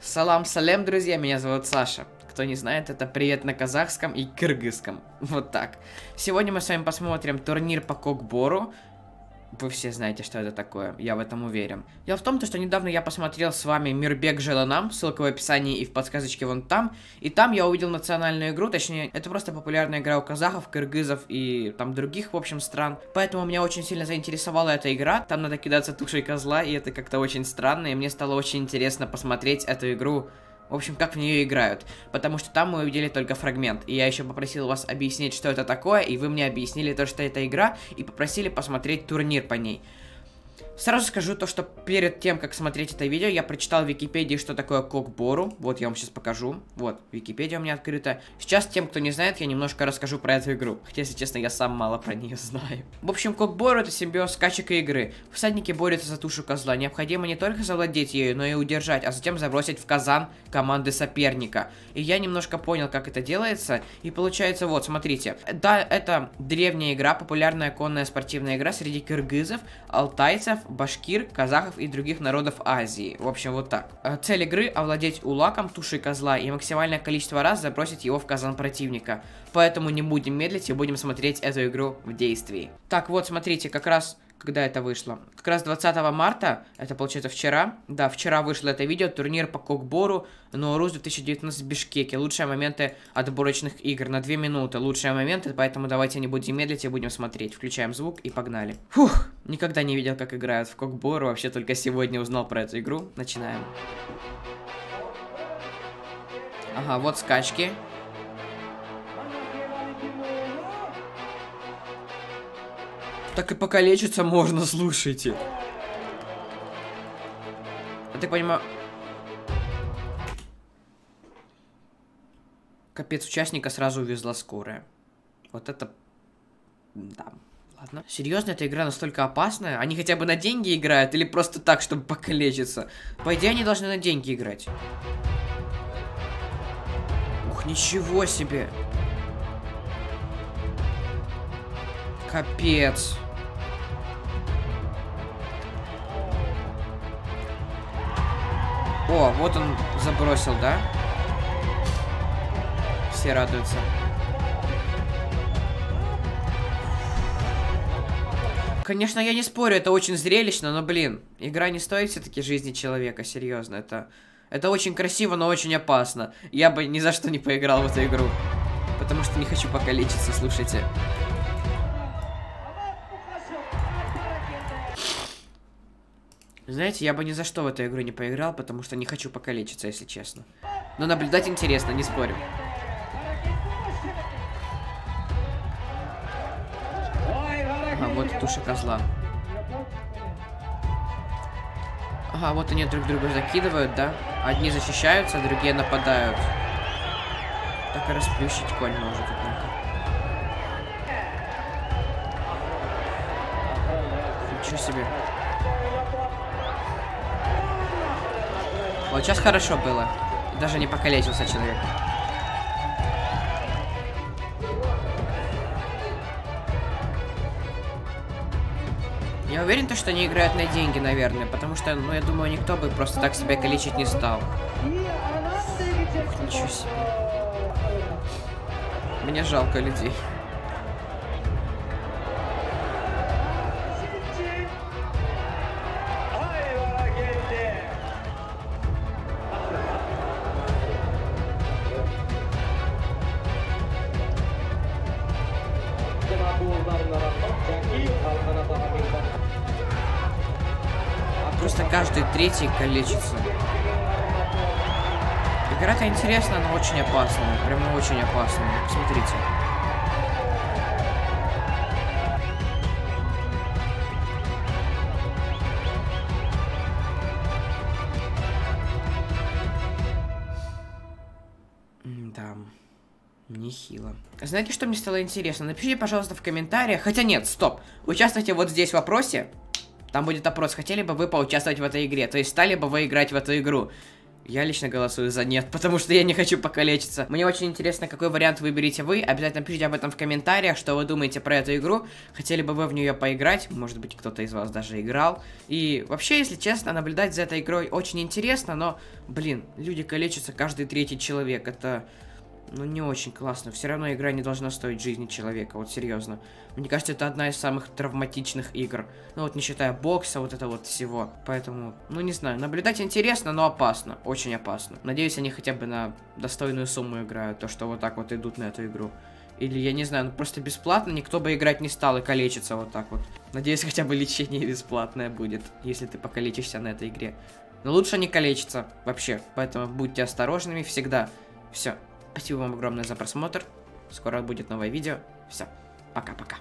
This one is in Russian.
Салам салем, друзья, меня зовут Саша. Кто не знает, это привет на казахском и кыргызском. Вот так. Сегодня мы с вами посмотрим турнир по кокбору. Вы все знаете, что это такое, я в этом уверен. Дело в том, что недавно я посмотрел с вами Мирбек Желанам, ссылка в описании и в подсказочке вон там. И там я увидел национальную игру, точнее, это просто популярная игра у казахов, кыргызов и там других, в общем, стран. Поэтому меня очень сильно заинтересовала эта игра, там надо кидаться тушей козла, и это как-то очень странно, и мне стало очень интересно посмотреть эту игру. В общем, как в нее играют, потому что там мы увидели только фрагмент, и я еще попросил вас объяснить, что это такое, и вы мне объяснили то, что это игра, и попросили посмотреть турнир по ней. Сразу скажу то, что перед тем, как смотреть это видео, я прочитал в Википедии, что такое кокбору. Вот, я вам сейчас покажу. Вот, Википедия у меня открыта. Сейчас, тем, кто не знает, я немножко расскажу про эту игру. Хотя, если честно, я сам мало про нее знаю. В общем, кокбору — это симбиоз скачек и игры. Всадники борются за тушу козла. Необходимо не только завладеть ею, но и удержать, а затем забросить в казан команды соперника. И я немножко понял, как это делается. И получается, вот, смотрите. Да, это древняя игра, популярная конная спортивная игра среди кыргызов, алтайцев, башкир, казахов и других народов Азии. В общем, вот так. Цель игры — овладеть улаком, тушей козла, и максимальное количество раз забросить его в казан противника. Поэтому не будем медлить и будем смотреть эту игру в действии. Так, вот, смотрите, как раз... Когда это вышло? Как раз 20 марта, это получается вчера. Да, вчера вышло это видео, турнир по кокбору, Ноурус 2019 в Бишкеке. Лучшие моменты отборочных игр на 2 минуты. Лучшие моменты, поэтому давайте не будем медлить и будем смотреть. Включаем звук и погнали. Фух, никогда не видел, как играют в кокбору, вообще только сегодня узнал про эту игру. Начинаем. Ага, вот скачки. Так и покалечиться можно, слушайте. Я так понимаю... Капец, участника сразу увезла скорая. Вот это... Да, ладно. Серьезно, эта игра настолько опасная? Они хотя бы на деньги играют или просто так, чтобы покалечиться? По идее, они должны на деньги играть. Ух, ничего себе. Капец. О, вот он забросил, да? Все радуются. Конечно, я не спорю, это очень зрелищно, но, блин, игра не стоит все-таки жизни человека, серьезно. Это очень красиво, но очень опасно. Я бы ни за что не поиграл в эту игру. Потому что не хочу покалечиться, слушайте. Знаете, я бы ни за что в эту игру не поиграл, потому что не хочу покалечиться, если честно. Но наблюдать интересно, не спорю. Ага, вот туша козла. Ага, вот они друг друга закидывают, да? Одни защищаются, другие нападают. Так и расплющить конь может, однако. Ничего себе. Вот сейчас хорошо было. Даже не покалечился человек. Я уверен, что они играют на деньги, наверное. Потому что, ну, я думаю, никто бы просто так себя калечить не стал. Ух, ничего себе. Мне жалко людей. Просто каждый третий калечится. Игра-то интересная, но очень опасная. Прямо очень опасная. Смотрите. Да. Нехило. Знаете, что мне стало интересно? Напишите, пожалуйста, в комментариях. Хотя нет, стоп. Участвуйте вот здесь в вопросе. Там будет опрос, хотели бы вы поучаствовать в этой игре. То есть стали бы вы играть в эту игру. Я лично голосую за нет, потому что я не хочу покалечиться. Мне очень интересно, какой вариант выберете вы. Обязательно пишите об этом в комментариях, что вы думаете про эту игру. Хотели бы вы в нее поиграть? Может быть, кто-то из вас даже играл. И вообще, если честно, наблюдать за этой игрой очень интересно, но, блин, люди калечатся каждый третий человек. Это, ну, не очень классно. Все равно игра не должна стоить жизни человека, вот серьезно. Мне кажется, это одна из самых травматичных игр. Ну вот не считая бокса, вот это вот всего. Поэтому, ну не знаю, наблюдать интересно, но опасно. Очень опасно. Надеюсь, они хотя бы на достойную сумму играют, то что вот так вот идут на эту игру. Или, я не знаю, ну просто бесплатно никто бы играть не стал и калечиться вот так вот. Надеюсь, хотя бы лечение бесплатное будет, если ты покалечишься на этой игре. Но лучше не калечиться вообще. Поэтому будьте осторожными всегда. Все. Спасибо вам огромное за просмотр. Скоро будет новое видео. Все. Пока-пока.